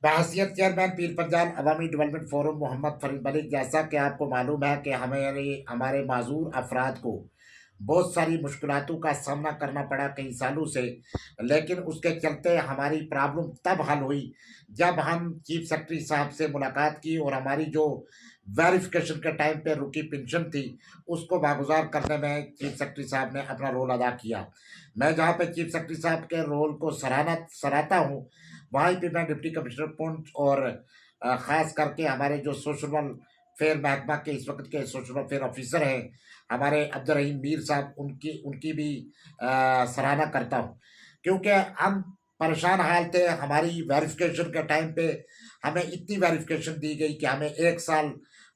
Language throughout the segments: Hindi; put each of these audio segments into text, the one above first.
बहैसियत चेयरमैन पीर पंजाल अवामी डेवलपमेंट फोरम मोहम्मद फरीद मलिक, जैसा कि आपको मालूम है कि हमारे हमारे माजूर अफराद को बहुत सारी मुश्किलातों का सामना करना पड़ा कई सालों से। लेकिन उसके चलते हमारी प्रॉब्लम तब हल हुई जब हम चीफ सेक्रेटरी साहब से मुलाकात की और हमारी जो वेरिफिकेशन के टाइम पे रुकी पेंशन थी उसको बागुजार करने में चीफ सेक्रेटरी साहब ने अपना रोल अदा किया। मैं जहाँ पे चीफ सेक्रेटरी साहब के रोल को सराहता हूँ, वहीं पे मैं डिप्टी कमिश्नर पुंछ और ख़ास करके हमारे जो सोशल वेलफेयर महकमा के इस वक्त के सोशल वेलफेयर ऑफिसर हैं हमारे अब्दुल रहीम मीर साहब, उनकी उनकी भी सराहना करता हूँ, क्योंकि हम परेशान हाल थे। हमारी वेरिफिकेशन के टाइम पे हमें इतनी वेरिफिकेशन दी गई कि हमें 1 साल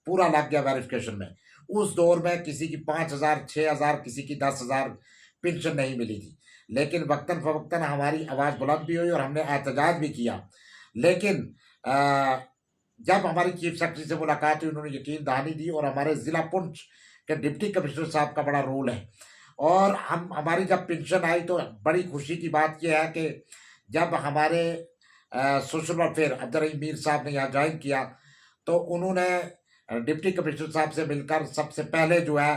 पूरा लग गया वेरिफिकेशन में। उस दौर में किसी की 5,000 6,000 किसी की 10,000 पेंशन नहीं मिली थी। लेकिन वक्तन फवक्तन हमारी आवाज़ बुलंद भी हुई और हमने एहतजाज भी किया। लेकिन अ, जब हमारी चीफ सेक्रेटरी से मुलाकात हुई उन्होंने यकीन दहानी दी और हमारे ज़िला पुंछ के डिप्टी कमिश्नर साहब का बड़ा रोल है। और हम हमारी जब पेंशन आई तो बड़ी खुशी की बात यह है कि जब हमारे सोशल वेलफेयर अब्दुल रहीम मीर साहब ने यहाँ ज्वाइन किया तो उन्होंने डिप्टी कमिश्नर साहब से मिलकर सबसे पहले जो है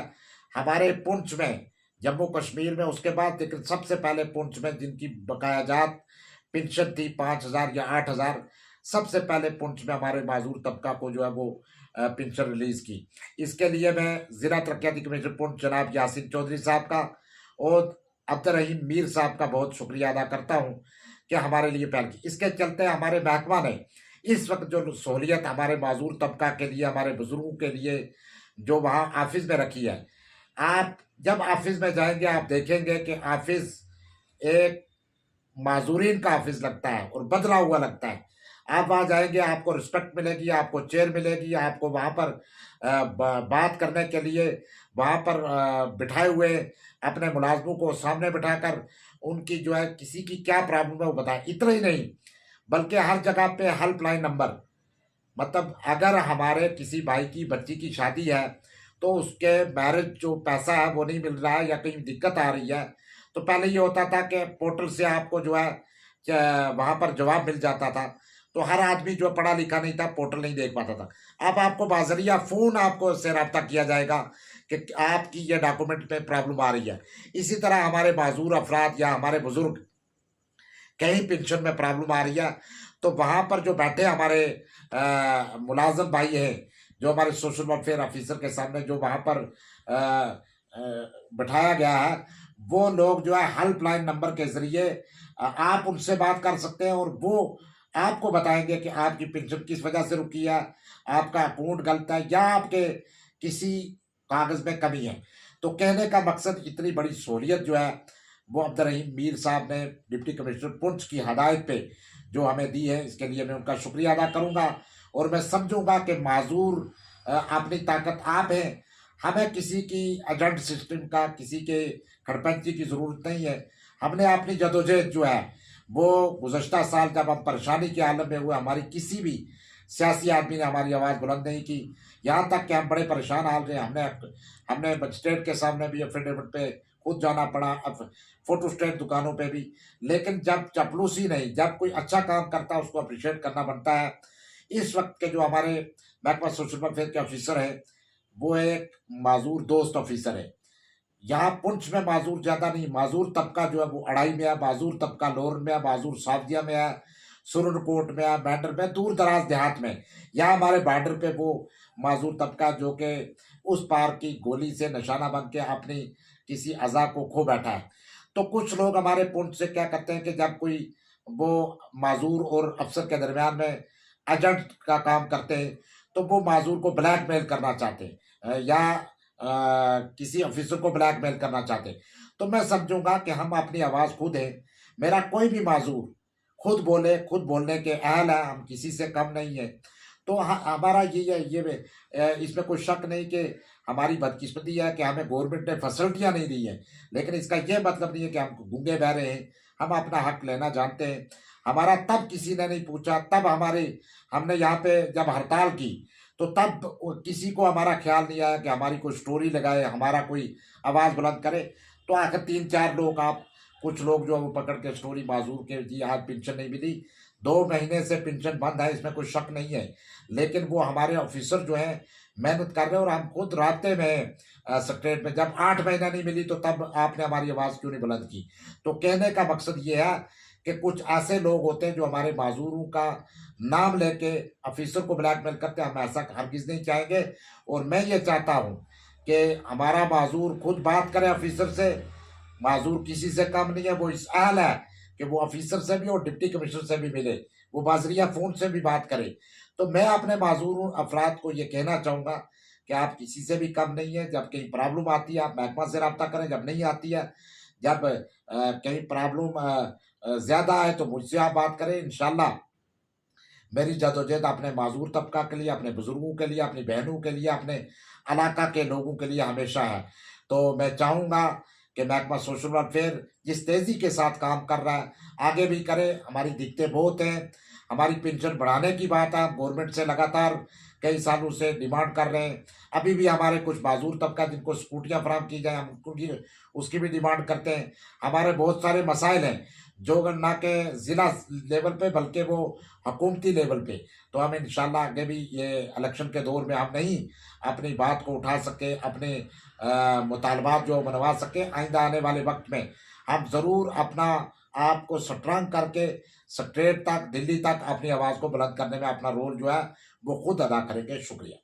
हमारे पुंछ में, जम्मू कश्मीर में उसके बाद, लेकिन सबसे पहले पुंछ में जिनकी बकायाजात पेंशन थी 5,000 या 8,000, सबसे पहले पुंछ में हमारे माजूर तबका को जो है वो पेंशन रिलीज की। इसके लिए मैं जिला तरक्याती कमिश्नर पुंछ जनाब यासिन चौधरी साहब का और अब्दुल रहीम मीर साहब का बहुत शुक्रिया अदा करता हूँ कि हमारे लिए पहल की। इसके चलते हमारे महकमा ने इस वक्त जो सहूलियत हमारे माजूर तबका के लिए, हमारे बुजुर्गों के लिए जो वहाँ ऑफिस में रखी है, आप जब ऑफिस में जाएंगे आप देखेंगे कि ऑफिस एक माजूरीन का ऑफिस लगता है और बदला हुआ लगता है। आप वहाँ जाएंगे आपको रिस्पेक्ट मिलेगी, आपको चेयर मिलेगी, आपको वहाँ पर बात करने के लिए वहाँ पर बिठाए हुए अपने मुलाजमों को सामने बिठाकर उनकी जो है किसी की क्या प्रॉब्लम है वो बताएं। इतना ही नहीं बल्कि हर जगह पे हेल्पलाइन नंबर, मतलब अगर हमारे किसी भाई की बच्ची की शादी है तो उसके मैरिज जो पैसा है वो नहीं मिल रहा है या कहीं दिक्कत आ रही है, तो पहले ये होता था कि पोर्टल से आपको जो है वहाँ पर जवाब मिल जाता था। तो हर आदमी जो पढ़ा लिखा नहीं था पोर्टल नहीं देख पाता था। अब आपको बाजरिया फ़ोन आपको से रब्ता किया जाएगा कि आपकी ये डॉक्यूमेंट में प्रॉब्लम आ रही है। इसी तरह हमारे माजूर अफराद या हमारे बुजुर्ग कहीं पेंशन में प्रॉब्लम आ रही है तो वहाँ पर जो बैठे हमारे मुलाजम भाई हैं, जो हमारे सोशल वेलफेयर ऑफिसर के सामने जो वहाँ पर अ, बिठाया गया है, वो लोग जो है हेल्पलाइन नंबर के ज़रिए आप उनसे बात कर सकते हैं और वो आपको बताएंगे कि आपकी पेंशन किस वजह से रुकी है, आपका अकाउंट गलत है या आपके किसी कागज़ में कमी है। तो कहने का मकसद इतनी बड़ी सहूलियत जो है वो अब्दुल रहीम मीर साहब ने डिप्टी कमिश्नर पुंछ की हदायत पे जो हमें दी है, इसके लिए मैं उनका शुक्रिया अदा करूंगा। और मैं समझूंगा कि माजूर अपनी ताकत आप हैं। हमें किसी की एजेंट सिस्टम का, किसी के खड़पंची की ज़रूरत नहीं है। हमने अपनी जदोजहद जो है वो गुज़श्ता साल जब हम परेशानी के आलम में हुए, हमारी किसी भी सियासी आदमी ने हमारी आवाज़ बुलंद नहीं की। यहाँ तक कि हम बड़े परेशान हाल रहे, हमने हमने मजिस्ट्रेट के सामने भी एफिडेविट पे खुद जाना पड़ा, अब फोटो स्टेट दुकानों पे भी। लेकिन जब चपलूसी नहीं, जब कोई अच्छा काम करता है उसको अप्रिशिएट करना बनता है। इस वक्त के जो हमारे महकमा सोशल वेलफेयर के ऑफिसर हैं वो एक माजूर दोस्त ऑफिसर है। यहाँ पुंछ में माजूर ज़्यादा नहीं, माजूर तबका जो है वो अढ़ाई में है, माजूर तबका लोर में है, माजूर सावदिया में है, सुरनकोट में है, बैंडर में, दूर दराज देहात में। यहाँ हमारे बॉर्डर पे वो माजूर तबका जो कि उस पार की गोली से निशाना बन के अपनी किसी अज़ा को खो बैठा है। तो कुछ लोग हमारे पुंछ से क्या करते हैं कि जब कोई वो माजूर और अफसर के दरमियान में एजेंट का काम करते हैं तो वो माजूर को ब्लैकमेल करना चाहते हैं या किसी ऑफिसर को ब्लैकमेल करना चाहते हैं। तो मैं समझूंगा कि हम अपनी आवाज़ खुद है, मेरा कोई भी माजूर खुद बोले, खुद बोलने के अहल है, हम किसी से कम नहीं है। तो हमारा इसमें कोई शक नहीं कि हमारी बदकिस्मती है कि हमें गवर्नमेंट ने फैसिलिटियाँ नहीं दी हैं। लेकिन इसका ये मतलब नहीं है कि हम गूंगे बहरे हैं, हम अपना हक लेना जानते हैं। हमारा तब किसी ने नहीं पूछा, तब हमने यहाँ पे जब हड़ताल की तो तब किसी को हमारा ख्याल नहीं आया कि हमारी कोई स्टोरी लगाए, हमारा कोई आवाज़ बुलंद करे। तो आखिर 3-4 लोग, आप कुछ लोग जो है वो पकड़ के स्टोरी माजूर के जी आज पेंशन नहीं मिली, 2 महीने से पेंशन बंद है, इसमें कोई शक नहीं है। लेकिन वो हमारे ऑफ़िसर जो हैं मेहनत कर रहे हैं और हम खुद राब्ते में हैं सेक्रेटेरिएट में। जब 8 महीना नहीं मिली तो तब आपने हमारी आवाज़ क्यों नहीं बुलंद की? तो कहने का मकसद ये है कि कुछ ऐसे लोग होते हैं जो हमारे माज़ूरों का नाम लेके ऑफ़िसर को ब्लैकमेल करते हैं, हम ऐसा हरगिज़ नहीं चाहेंगे। और मैं ये चाहता हूँ कि हमारा माज़ूर खुद बात करे ऑफ़िसर से। माज़ूर किसी से कम नहीं है, वो इस अहल है कि वो ऑफ़िसर से भी और डिप्टी कमिश्नर से भी मिले, वो बाज़रिया फ़ोन से भी बात करे। तो मैं अपने माज़ूर अफ़राद को ये कहना चाहूँगा कि आप किसी से भी कम नहीं हैं, जब कहीं प्रॉब्लम आती है आप महकमा से राब्ता करें, जब नहीं आती है, जब कहीं प्रॉब्लम ज़्यादा है तो मुझसे आप बात करें। इंशाअल्लाह मेरी जदोजहद अपने माज़ूर तबका के लिए, अपने बुज़ुर्गों के लिए, अपनी बहनों के लिए, अपने इलाका के लोगों के लिए हमेशा है। तो मैं चाहूँगा कि महकमा सोशल वेलफेयर जिस तेज़ी के साथ काम कर रहा है, आगे भी करे। हमारी दिक्कतें बहुत हैं, हमारी पेंशन बढ़ाने की बात है, हम गवर्नमेंट से लगातार कई सालों से डिमांड कर रहे हैं। अभी भी हमारे कुछ माज़ूर तबका जिनको स्कूटियाँ फराहम की जाएँ, हम उनकी उसकी भी डिमांड करते हैं। हमारे बहुत सारे मसाइल हैं, जो ना कि ज़िला लेवल पे बल्कि वो हुकूमती लेवल पे। तो हम इंशाअल्लाह आगे भी ये इलेक्शन के दौर में हम नहीं अपनी बात को उठा सके, अपने मुतालबात जो मनवा सके, आइंदा आने वाले वक़्त में हम ज़रूर अपना आप को स्ट्रॉन्ग करके स्टेट तक, दिल्ली तक अपनी आवाज़ को बुलंद करने में अपना रोल जो है वो खुद अदा करेंगे। शुक्रिया।